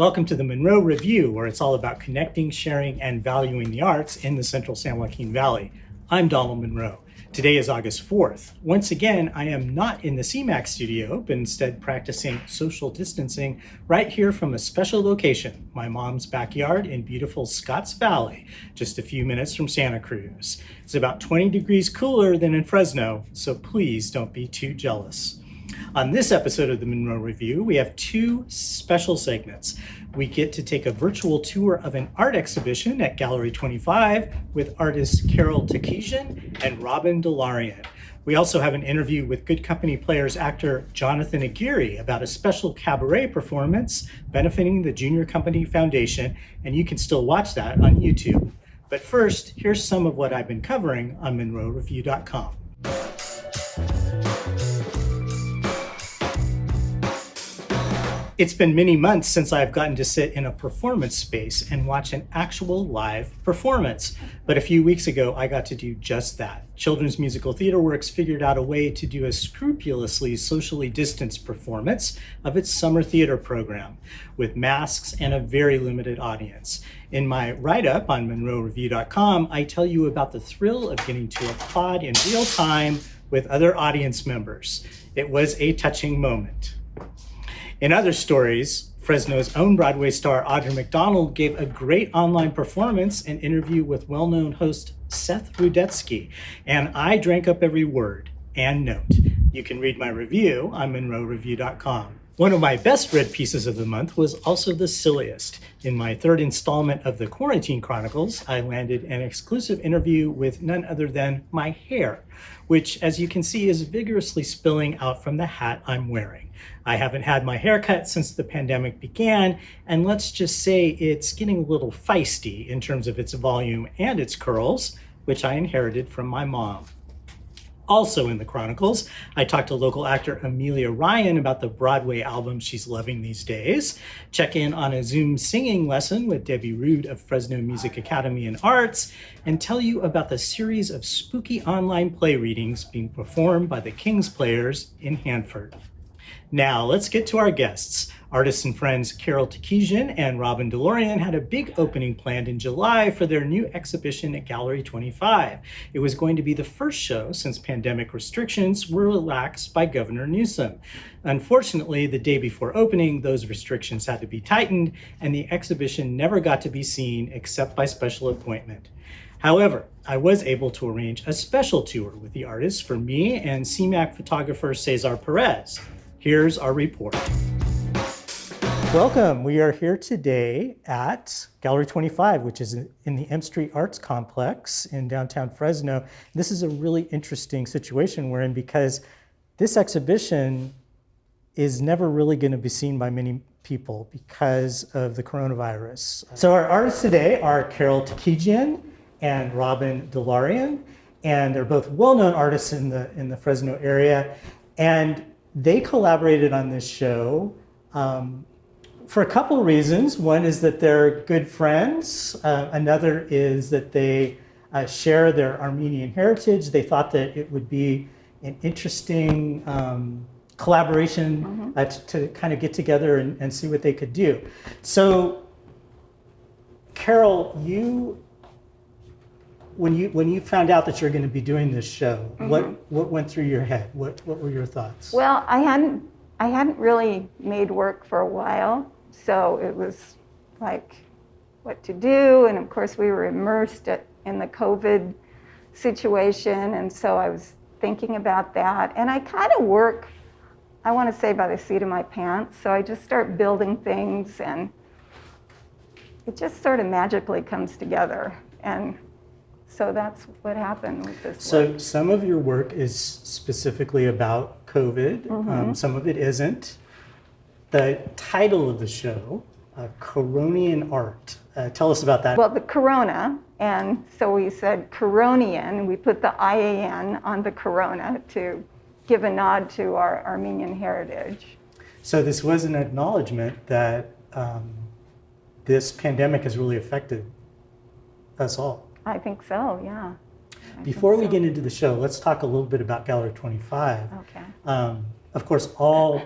Welcome to the Munro Review, where it's all about connecting, sharing, and valuing the arts in the central San Joaquin Valley. I'm Donald Munro. Today is August 4th. Once again, I am not in the CMAC studio, but instead practicing social distancing right here from a special location, my mom's backyard in beautiful Scotts Valley, just a few minutes from Santa Cruz. It's about 20 degrees cooler than in Fresno, so please don't be too jealous. On this episode of the Munro Review, we have two special segments. We get to take a virtual tour of an art exhibition at Gallery 25 with artists Carol Takesian and Robin Delarian. We also have an interview with Good Company Players actor Jonathan Aguirre about a special cabaret performance benefiting the Junior Company Foundation, and you can still watch that on YouTube. But first, here's some of what I've been covering on MunroReview.com. It's been many months since I've gotten to sit in a performance space and watch an actual live performance. But a few weeks ago, I got to do just that. Children's Musical Theater Works figured out a way to do a scrupulously socially distanced performance of its summer theater program with masks and a very limited audience. In my write-up on MunroReview.com, I tell you about the thrill of getting to applaud in real time with other audience members. It was a touching moment. In other stories, Fresno's own Broadway star Audra McDonald gave a great online performance and interview with well-known host Seth Rudetsky, and I drank up every word and note. You can read my review on MunroReview.com. One of my best read pieces of the month was also the silliest. In my third installment of the Quarantine Chronicles, I landed an exclusive interview with none other than my hair, which, as you can see, is vigorously spilling out from the hat I'm wearing. I haven't had my hair cut since the pandemic began, and let's just say it's getting a little feisty in terms of its volume and its curls, which I inherited from my mom. Also in the Chronicles, I talked to local actor Amelia Ryan about the Broadway album she's loving these days, check in on a Zoom singing lesson with Debbie Rood of Fresno Music Academy and Arts, and tell you about the series of spooky online play readings being performed by the King's Players in Hanford. Now, let's get to our guests. Artists and friends Carol Takesian and Robin Delarian had a big opening planned in July for their new exhibition at Gallery 25. It was going to be the first show since pandemic restrictions were relaxed by Governor Newsom. Unfortunately, the day before opening, those restrictions had to be tightened, and the exhibition never got to be seen except by special appointment. However, I was able to arrange a special tour with the artists for me and CMAC photographer Cesar Perez. Here's our report. Welcome. We are here today at Gallery 25, which is in the M Street Arts Complex in downtown Fresno. This is a really interesting situation we're in because this exhibition is never really going to be seen by many people because of the coronavirus. So our artists today are Carol Takesian and Robin Delarian, and they're both well-known artists in the Fresno area. And they collaborated on this show for a couple of reasons. One is that they're good friends. Another is that they share their Armenian heritage. They thought that it would be an interesting collaboration to kind of get together and see what they could do. So, Carol, when you found out that you're going to be doing this show, what went through your head? What were your thoughts? Well, I hadn't really made work for a while, so it was like what to do, and of course we were immersed in the COVID situation, and so I was thinking about that, and I kind of work, I want to say, by the seat of my pants, so I just start building things, and it just sort of magically comes together, and so that's what happened with this work. Some of your work is specifically about COVID. Some of it isn't. The title of the show, Coronian Art. Tell us about that. Well, the Corona, and so we said Coronian. We put the IAN on the Corona to give a nod to our Armenian heritage. So this was an acknowledgement that this pandemic has really affected us all. I think so, yeah. Before we get into the show, let's talk a little bit about Gallery 25. Okay. Of course, all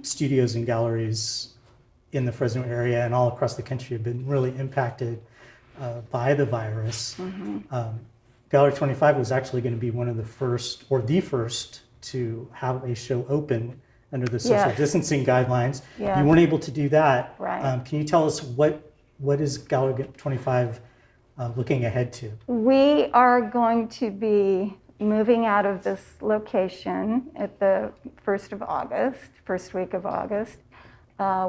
studios and galleries in the Fresno area and all across the country have been really impacted by the virus. Gallery 25 was actually going to be one of the first, or the first, to have a show open under the social Yes. distancing guidelines. Yes. You weren't able to do that. Right. Can you tell us what is Gallery 25 looking ahead to? We are going to be moving out of this location at the first week of August.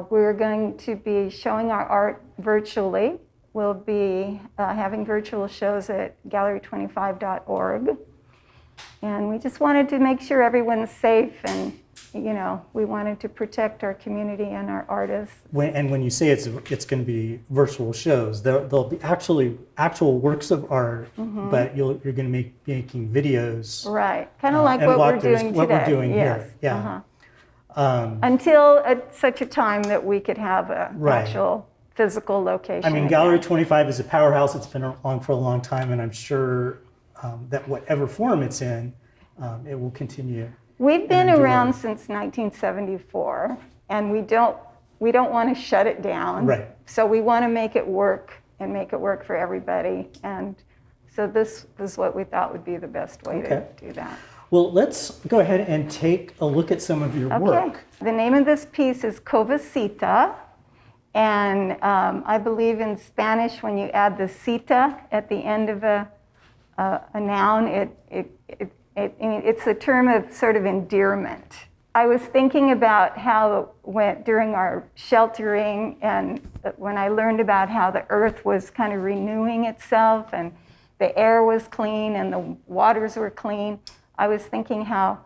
We're going to be showing our art virtually. We'll be having virtual shows at gallery25.org. And we just wanted to make sure everyone's safe, and we wanted to protect our community and our artists. When you say it's going to be virtual shows, there'll be actual works of art, but you're going to be making videos. Right, kind of like what we're doing today. What we're doing yes. here, yeah. Until at such a time that we could have a Right. actual physical location. I mean, Gallery 25 is a powerhouse. It's been around for a long time, and I'm sure that whatever form it's in, it will continue. We've been endure. around since 1974, and we don't want to shut it down. Right. So we want to make it work and make it work for everybody. And so this is what we thought would be the best way to do that. Well, let's go ahead and take a look at some of your work. The name of this piece is Covacita. And I believe in Spanish, when you add the cita at the end of a noun, it's a term of sort of endearment. I was thinking about how during our sheltering, and when I learned about how the earth was kind of renewing itself, and the air was clean and the waters were clean, I was thinking how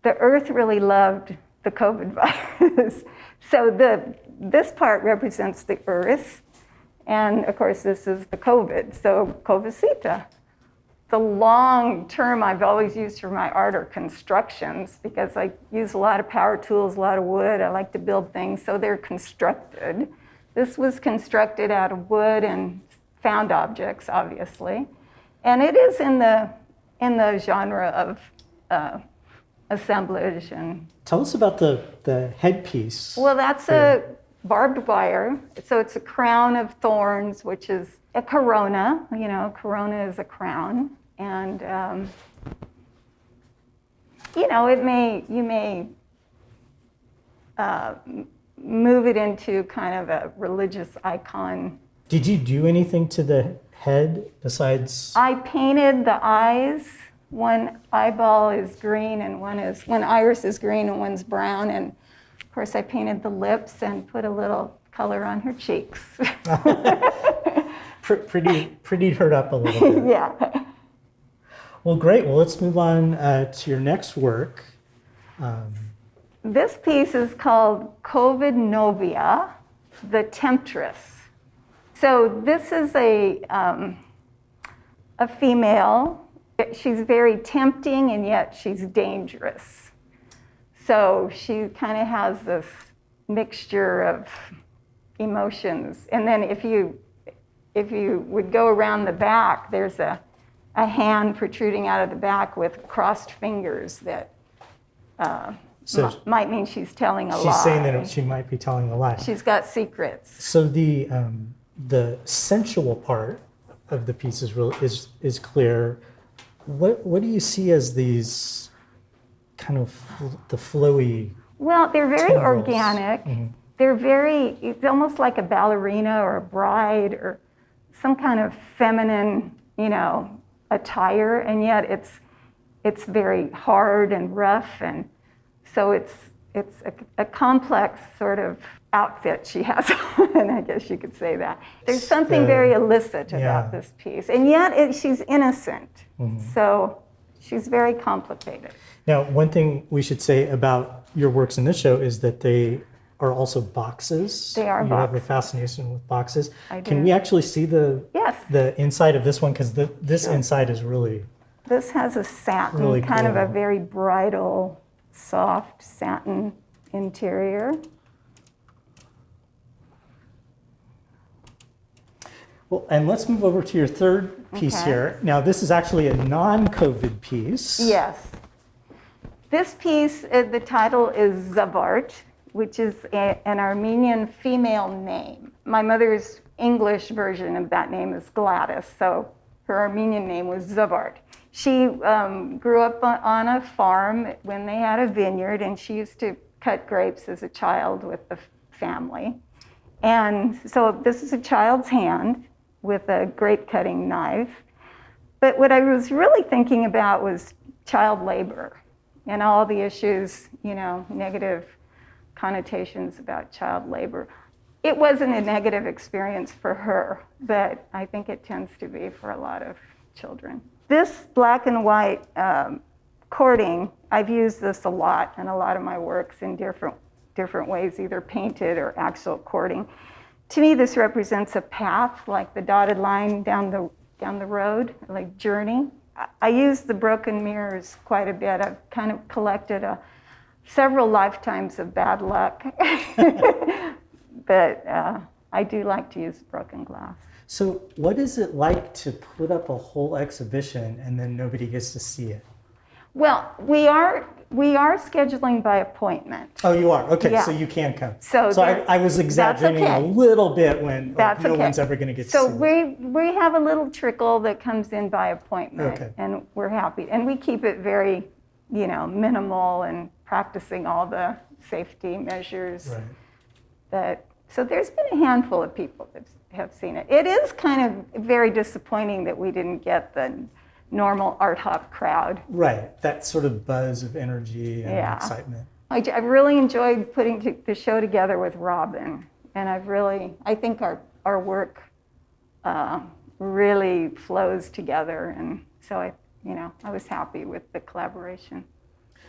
the earth really loved the COVID virus. So this part represents the earth, and of course this is the COVID, so Covacita. The long term I've always used for my art are constructions, because I use a lot of power tools, a lot of wood. I like to build things, so they're constructed. This was constructed out of wood and found objects, obviously, and it is in the genre of assemblage. And Tell us about the headpiece. well, that's a barbed wire, so it's a crown of thorns, which is a corona. Corona is a crown, and you may move it into kind of a religious icon. Did you do anything to the head besides? I painted the eyes. One eyeball is green, and one iris is green and one's brown, and of course I painted the lips and put a little color on her cheeks. Prettied her up a little bit. Yeah. Well, great. Well, let's move on to your next work. This piece is called COVID Novia, the Temptress. So this is a female. She's very tempting, and yet she's dangerous. So she kind of has this mixture of emotions. And then if you would go around the back, there's a hand protruding out of the back with crossed fingers that might mean she's telling a lie. She's saying that she might be telling a lie. She's got secrets. So the sensual part of the piece is clear. What do you see as these kind of the flowy? Well, they're very tendrils? organic. Mm-hmm. It's almost like a ballerina or a bride or some kind of feminine, attire, and yet it's very hard and rough, and so it's a complex sort of outfit she has on, I guess you could say that. There's something very illicit about this piece, and yet she's innocent. So she's very complicated. Now, one thing we should say about your works in this show is that they are also boxes. They are You boxes. have a fascination with boxes. I do. Can we actually see the inside of this one? Because this inside is really... This has a satin, Really kind of a cool. very bridal, soft satin interior. Well, and let's move over to your third piece Okay. here. Now, this is actually a non-COVID piece. Yes. This piece, the title is Zavart, which is an Armenian female name. My mother's English version of that name is Gladys, so her Armenian name was Zavart. She grew up on a farm when they had a vineyard, and she used to cut grapes as a child with the family. And so this is a child's hand with a grape cutting knife. But what I was really thinking about was child labor and all the issues, negative connotations about child labor. It wasn't a negative experience for her, but I think it tends to be for a lot of children. This black and white cording, I've used this a lot in a lot of my works in different ways, either painted or actual cording. To me, this represents a path, like the dotted line down the road, like journey. I use the broken mirrors quite a bit. I've kind of collected several lifetimes of bad luck, but I do like to use broken glass. So what is it like to put up a whole exhibition and then nobody gets to see it? Well, we are scheduling by appointment. Oh, you are? Okay, Yeah. so you can come. So I was exaggerating okay. a little bit when That's no okay. one's ever going to get to So see it. we have a little trickle that comes in by appointment, Okay. and we're happy. And we keep it very, minimal and practicing all the safety measures. Right. So there's been a handful of people that have seen it. It is kind of very disappointing that we didn't get the normal art hop crowd. Right, that sort of buzz of energy and Yeah. excitement. I really enjoyed putting the show together with Robin, and I think our work really flows together, and so I was happy with the collaboration.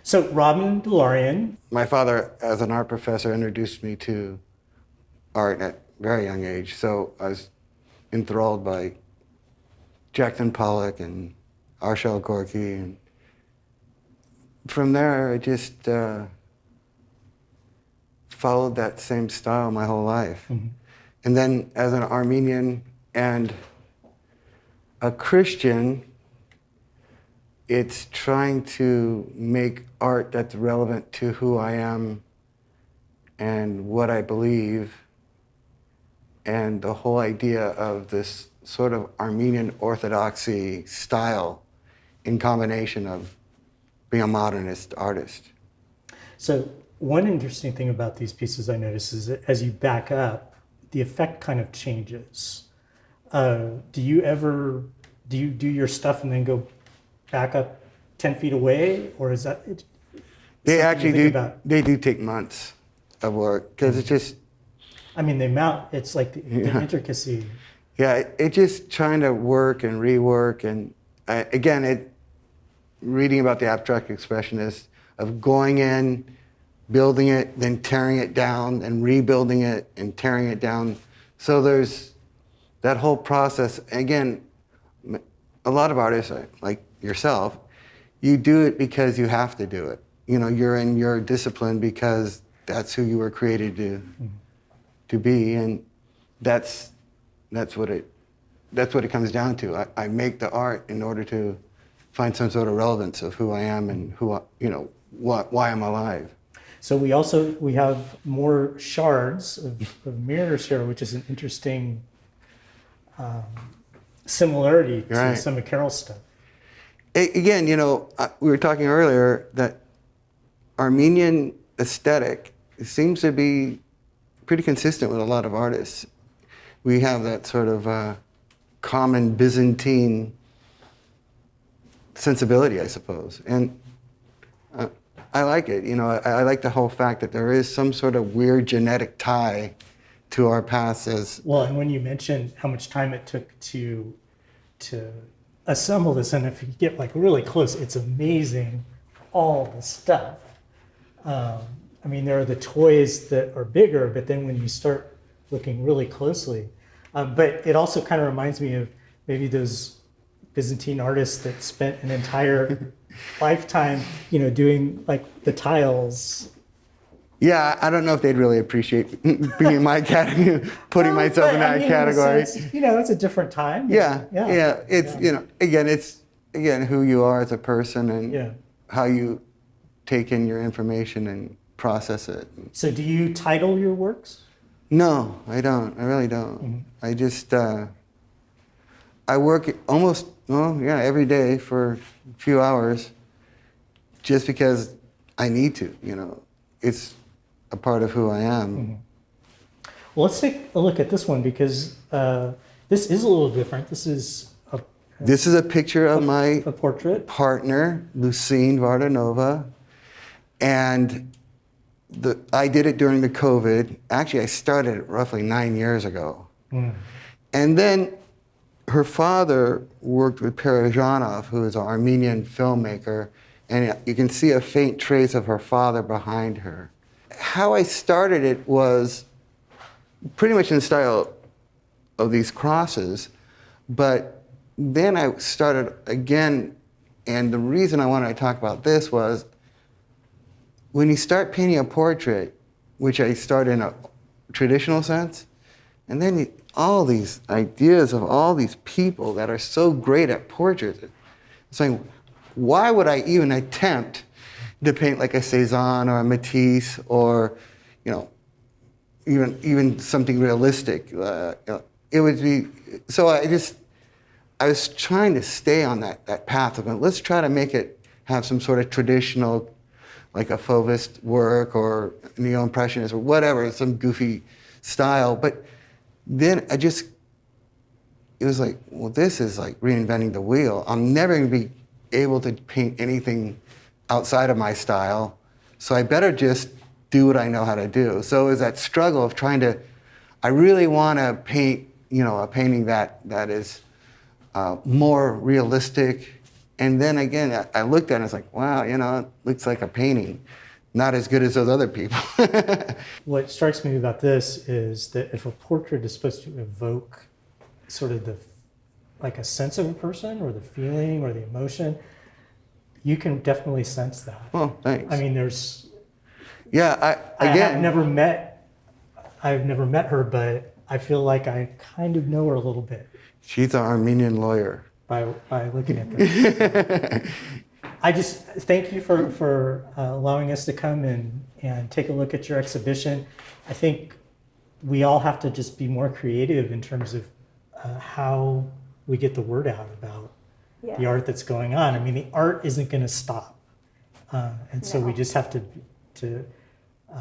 So Robin DeLorean. My father, as an art professor, introduced me to art at a very young age, so I was enthralled by Jackson Pollock and Arshel Gorky, and from there I just followed that same style my whole life. Mm-hmm. And then as an Armenian and a Christian, it's trying to make art that's relevant to who I am and what I believe, and the whole idea of this sort of Armenian orthodoxy style in combination of being a modernist artist. So one interesting thing about these pieces I notice is that as you back up, the effect kind of changes. Do you do your stuff and then go back up 10 feet away, or is that They something you actually think do. about? They do take months of work because it's just, I mean, they mount. It's like the intricacy. yeah, it's just trying to work and rework, and reading about the abstract expressionists of going in, building it, then tearing it down, and rebuilding it and tearing it down. So there's that whole process. Again, a lot of artists, like yourself, you do it because you have to do it. You're in your discipline because that's who you were created to be, and that's what it comes down to. I make the art in order to find some sort of relevance of who I am and why I'm alive. So we have more shards of mirrors here, which is an interesting similarity to Right. some of Carol's stuff. Again, we were talking earlier that Armenian aesthetic seems to be pretty consistent with a lot of artists. We have that sort of common Byzantine sensibility, I suppose. And I like it. I like the whole fact that there is some sort of weird genetic tie to our past as... Well, and when you mentioned how much time it took to assemble this, and if you get like really close, it's amazing, all the stuff. I mean, there are the toys that are bigger, but then when you start looking really closely, but it also kind of reminds me of maybe those Byzantine artists that spent an entire lifetime, doing like the tiles. Yeah, I don't know if they'd really appreciate being in my category, putting myself in that category. It's a different time. Yeah. It's, again, who you are as a person and how you take in your information and process it. So do you title your works? No, I don't. I really don't. I just, I work almost, every day for a few hours just because I need to, It's a part of who I am. Well, let's take a look at this one because this is a little different. This is a picture of my a portrait partner, Lucine Vardanova, and I did it during the COVID. Actually, I started it roughly 9 years ago. And then her father worked with Parajanov, who is an Armenian filmmaker, and you can see a faint trace of her father behind her. How I started it was pretty much in the style of these crosses, but then I started again, and the reason I wanted to talk about this was when you start painting a portrait, which I start in a traditional sense, and then all these ideas of all these people that are so great at portraits, it's like, why would I even attempt to paint like a Cézanne or a Matisse or, even something realistic? It would be, so I was trying to stay on that path of, let's try to make it have some sort of traditional, like a Fauvist work or neo-impressionist or whatever, some goofy style. But then it was like, well, this is like reinventing the wheel. I'm never going to be able to paint anything outside of my style, so I better just do what I know how to do. So it was that struggle of I really want to paint, a painting that is more realistic. And then again, I looked at it and I was like, wow, it looks like a painting. Not as good as those other people. What strikes me about this is that if a portrait is supposed to evoke sort of like a sense of a person or the feeling or the emotion, you can definitely sense that. Well, thanks. I mean, I've never met her, but I feel like I kind of know her a little bit. She's an Armenian lawyer. By looking at this. I just thank you for allowing us to come and take a look at your exhibition. I think we all have to just be more creative in terms of how we get the word out about the art that's going on. I mean, the art isn't going to stop. So we just have to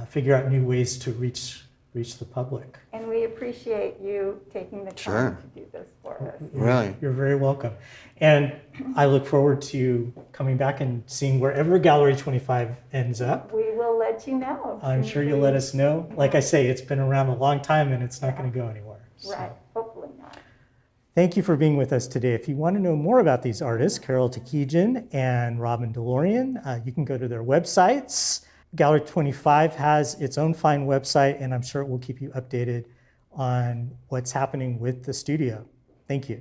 figure out new ways to reach the public. And we appreciate you taking the time to do this for us. Really? You're very welcome. And I look forward to coming back and seeing wherever Gallery 25 ends up. We will let you know. I'm sure you'll let us know. Like I say, it's been around a long time and it's not going to go anywhere. So. Right, hopefully not. Thank you for being with us today. If you want to know more about these artists, Carol Takijian and Robin DeLorean, you can go to their websites. Gallery 25 has its own fine website, and I'm sure it will keep you updated on what's happening with the studio. Thank you.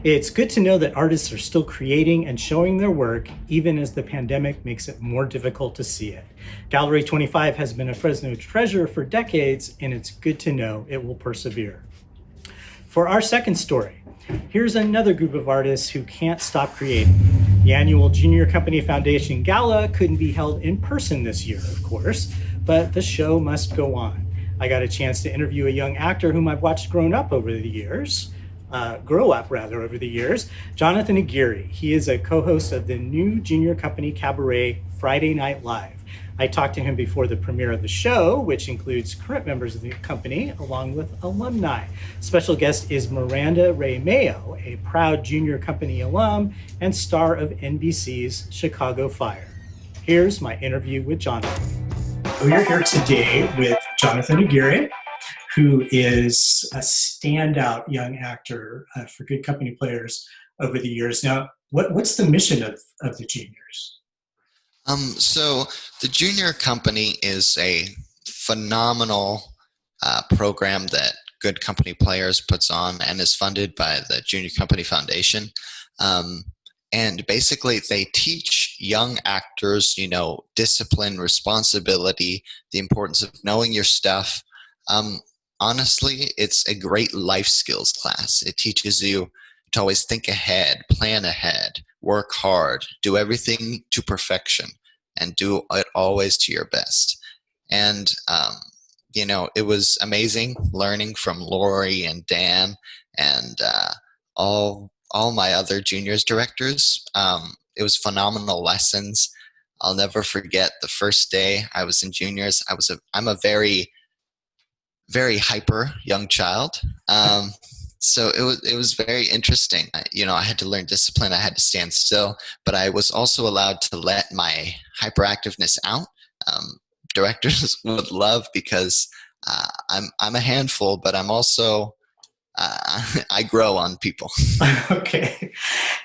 It's good to know that artists are still creating and showing their work, even as the pandemic makes it more difficult to see it. Gallery 25 has been a Fresno treasure for decades, and it's good to know it will persevere. For our second story, here's another group of artists who can't stop creating. The annual Junior Company Foundation Gala couldn't be held in person this year, of course, but the show must go on. I got a chance to interview a young actor whom I've watched grow up over the years, Jonathan Aguirre. He is a co-host of the new Junior Company Cabaret Friday Night Live. I talked to him before the premiere of the show, which includes current members of the company, along with alumni. Special guest is Miranda Ray Mayo, a proud Junior Company alum and star of NBC's Chicago Fire. Here's my interview with Jonathan. We're here today with Jonathan Aguirre, who is a standout young actor for Good Company Players over the years. Now, what's the mission of the juniors? So the Junior Company is a phenomenal program that Good Company Players puts on and is funded by the Junior Company Foundation. And basically they teach young actors, discipline, responsibility, the importance of knowing your stuff. Honestly, it's a great life skills class. It teaches you to always think ahead, plan ahead, work hard, do everything to perfection, and do it always to your best. And, it was amazing learning from Lori and Dan and all my other juniors directors. It was phenomenal lessons. I'll never forget the first day I was in juniors. I'm a very, very hyper young child. So it was very interesting. I had to learn discipline. I had to stand still, but I was also allowed to let my hyperactiveness out. Directors would love because I'm a handful, but I'm also I grow on people. Okay.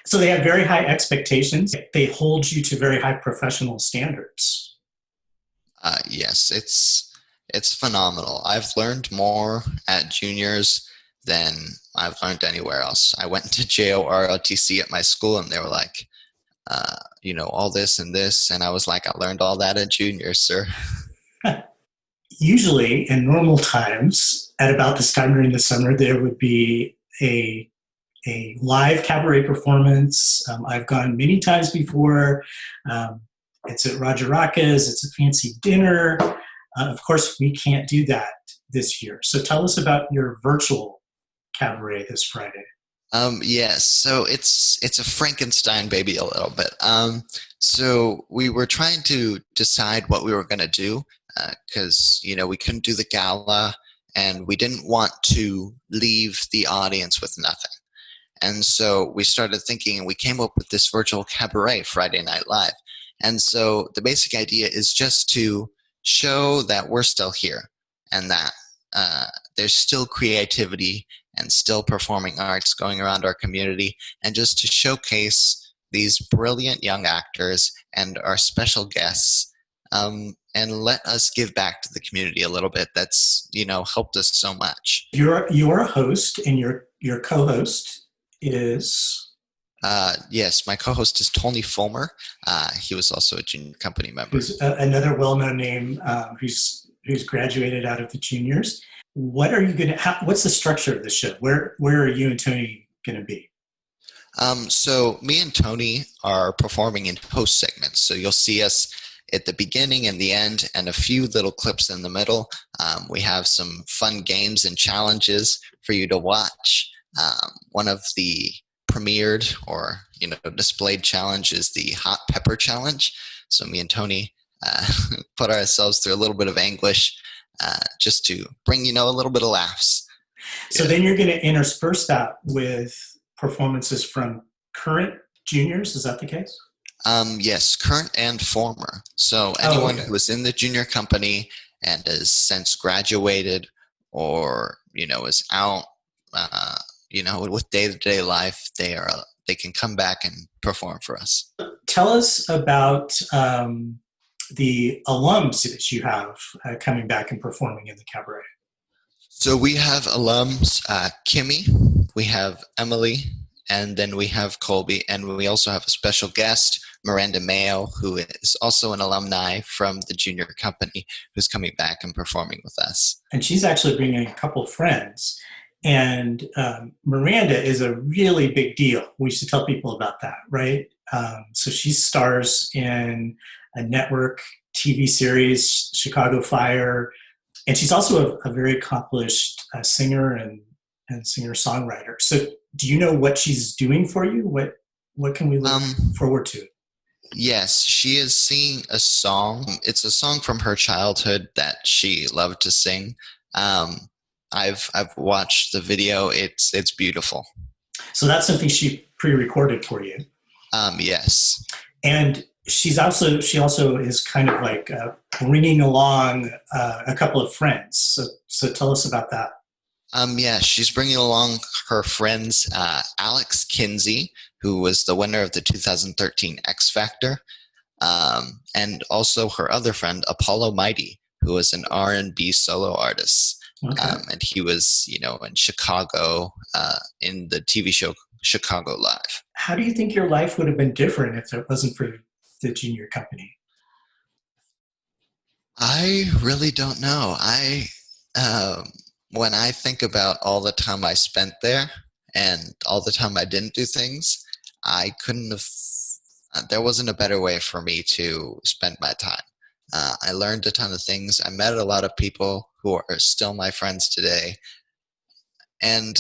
So they have very high expectations. They hold you to very high professional standards. Yes, it's phenomenal. I've learned more at juniors than I've learned anywhere else. I went to JOROTC at my school, and they were like, all this and this, and I was like, I learned all that at juniors, sir. Usually, in normal times, at about this time during the summer, there would be a live cabaret performance. I've gone many times before. It's at Roger Rocca's. It's a fancy dinner. Of course, we can't do that this year. So tell us about your virtual cabaret this Friday. Yes, so it's a Frankenstein baby a little bit. So we were trying to decide what we were going to do because we couldn't do the gala, and we didn't want to leave the audience with nothing. And so we started thinking, and we came up with this virtual cabaret Friday Night Live. And so the basic idea is just to show that we're still here and that there's still creativity and still performing arts going around our community, and just to showcase these brilliant young actors and our special guests, and let us give back to the community a little bit. That's helped us so much. You're a host, and your co-host is yes, my co-host is Tony Fulmer. He was also a junior company member. Who's another well-known name who's graduated out of the juniors. What are you what's the structure of the show? Where are you and Tony going to be? So me and Tony are performing in host segments. So you'll see us at the beginning and the end, and a few little clips in the middle. We have some fun games and challenges for you to watch. One of the premiered or displayed challenge is the hot pepper challenge. So me and Tony put ourselves through a little bit of anguish just to bring a little bit of laughs. So then you're going to intersperse that with performances from current juniors. Is that the case? Yes, current and former. So anyone who was in the junior company and has since graduated, or is out with day-to-day life, they can come back and perform for us. Tell us about the alums that you have coming back and performing in the cabaret. So we have alums, Kimmy, we have Emily, and then we have Colby, and we also have a special guest, Miranda Mayo, who is also an alumni from the junior company, who's coming back and performing with us. And she's actually bringing a couple friends. And Miranda is a really big deal. We used to tell people about that, right? So she stars in a network TV series, Chicago Fire, and she's also a very accomplished singer and singer-songwriter. So do you know what she's doing for you? What can we look forward to? Yes, she is singing a song. It's a song from her childhood that she loved to sing. I've watched the video. It's beautiful. So that's something she pre-recorded for you. Yes. And she also is kind of like bringing along a couple of friends. So tell us about that. Yeah, she's bringing along her friends, Alex Kinsey, who was the winner of the 2013 X Factor, and also her other friend, Apollo Mighty, who was an R&B solo artist. Okay. And he was, in Chicago, in the TV show Chicago Live. How do you think your life would have been different if it wasn't for the junior company? I really don't know. When I think about all the time I spent there and all the time I didn't do things, I couldn't have, there wasn't a better way for me to spend my time. I learned a ton of things. I met a lot of people who are still my friends today. And,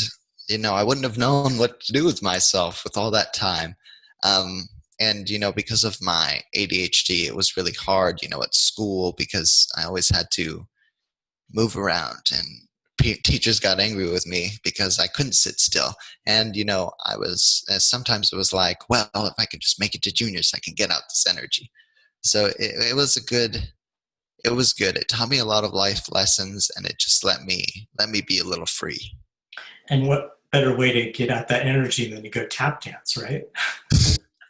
I wouldn't have known what to do with myself with all that time. And, because of my ADHD, it was really hard, at school because I always had to move around, and teachers got angry with me because I couldn't sit still. And, sometimes it was like, well, if I could just make it to juniors, I can get out this energy. So it was it was good. It taught me a lot of life lessons, and it just let me be a little free. And what better way to get out that energy than to go tap dance, right?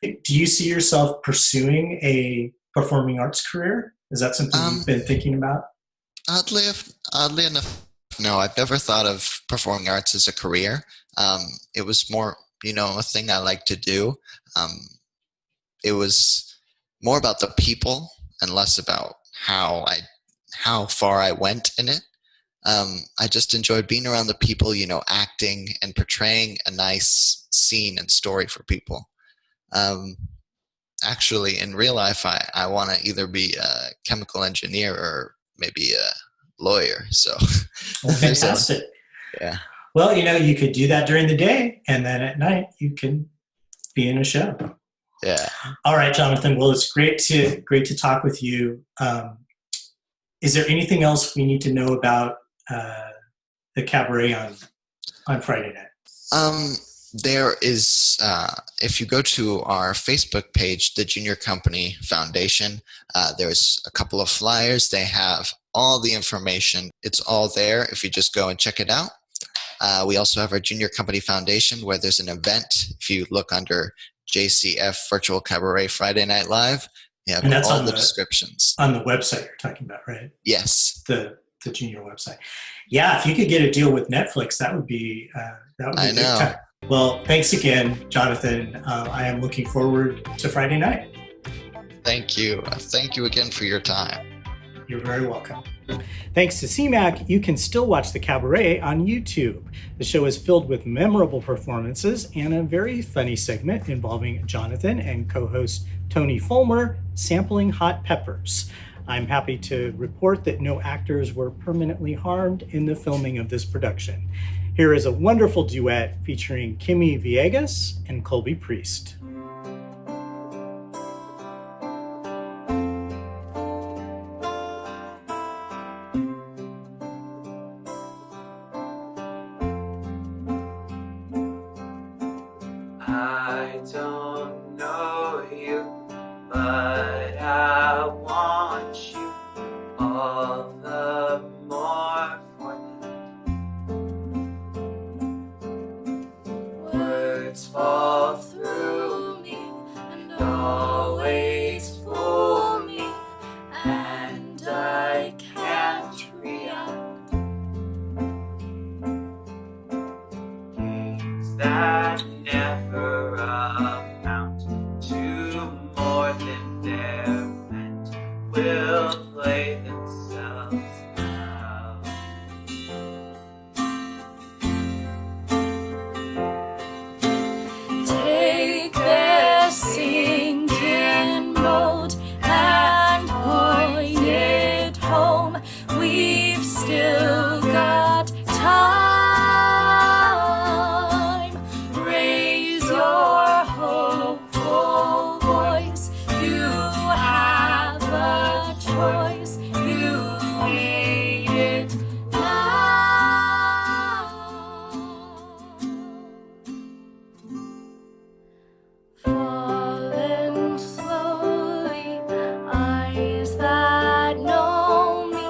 Do you see yourself pursuing a performing arts career? Is that something you've been thinking about? Oddly enough, no, I've never thought of performing arts as a career. It was more, a thing I like to do. It was more about the people and less about how far I went in it. I just enjoyed being around the people, acting and portraying a nice scene and story for people. Actually, in real life, I want to either be a chemical engineer or maybe a lawyer. So, Well, fantastic. Yeah. Well, you could do that during the day, and then at night you can be in a show. Yeah. All right, Jonathan. Well, it's great to talk with you. Is there anything else we need to know about the Cabaret on Friday night? There is, if you go to our Facebook page, the Junior Company Foundation, there's a couple of flyers. They have all the information. It's all there if you just go and check it out. We also have our Junior Company Foundation, where there's an event. If you look under JCF Virtual Cabaret Friday Night Live, you have all the descriptions. On the website you're talking about, right? Yes. The junior website. Yeah, if you could get a deal with Netflix, that would be big time. Well, thanks again, Jonathan. I am looking forward to Friday night. Thank you. Thank you again for your time. You're very welcome. Thanks to CMAC, you can still watch the Cabaret on YouTube. The show is filled with memorable performances and a very funny segment involving Jonathan and co-host Tony Fulmer sampling hot peppers. I'm happy to report that no actors were permanently harmed in the filming of this production. Here is a wonderful duet featuring Kimmy Villegas and Colby Priest. I don't know you, but I want you all the more for that. Words fall through me and always fool me, and I can't react. Things that never amount to more than they're meant will play themselves out. Take this sinking boat and point it home. We've still got time. Raise your hopeful voice. You have a choice. You made it now. Falling slowly, eyes that know me,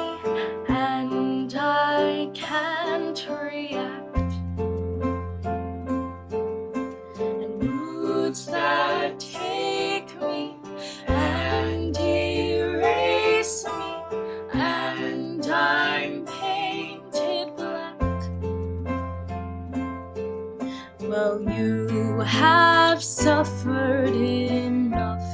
and I can't react. And moods that take me and erase me, and I'm painted black. Well, you have suffered enough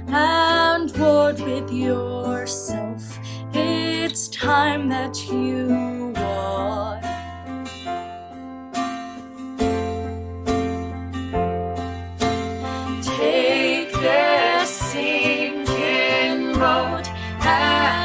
and warred with yourself. It's time that you won. Take this sinking boat and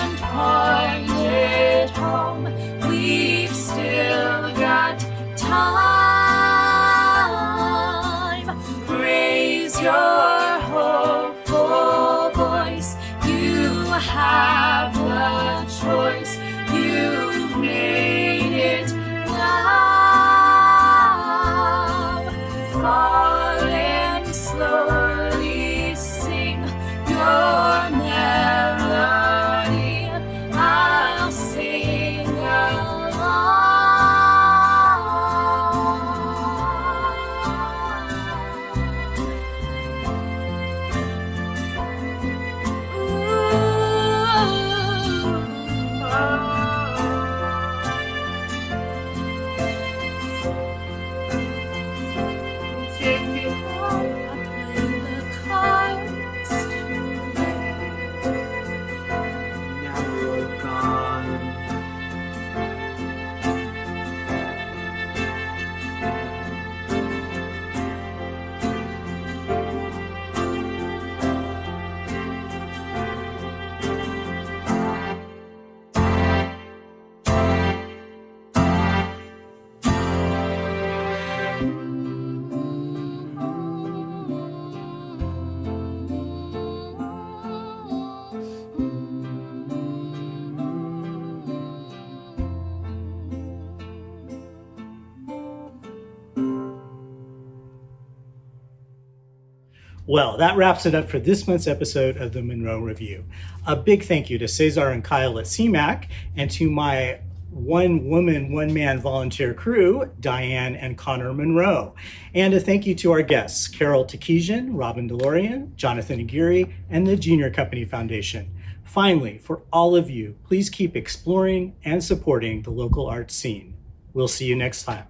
Well, that wraps it up for this month's episode of the Munro Review. A big thank you to Cesar and Kyle at CMAC, and to my one-woman, one-man volunteer crew, Diane and Connor Munro. And a thank you to our guests, Carol Takesian, Robin DeLorean, Jonathan Aguirre, and the Junior Company Foundation. Finally, for all of you, please keep exploring and supporting the local arts scene. We'll see you next time.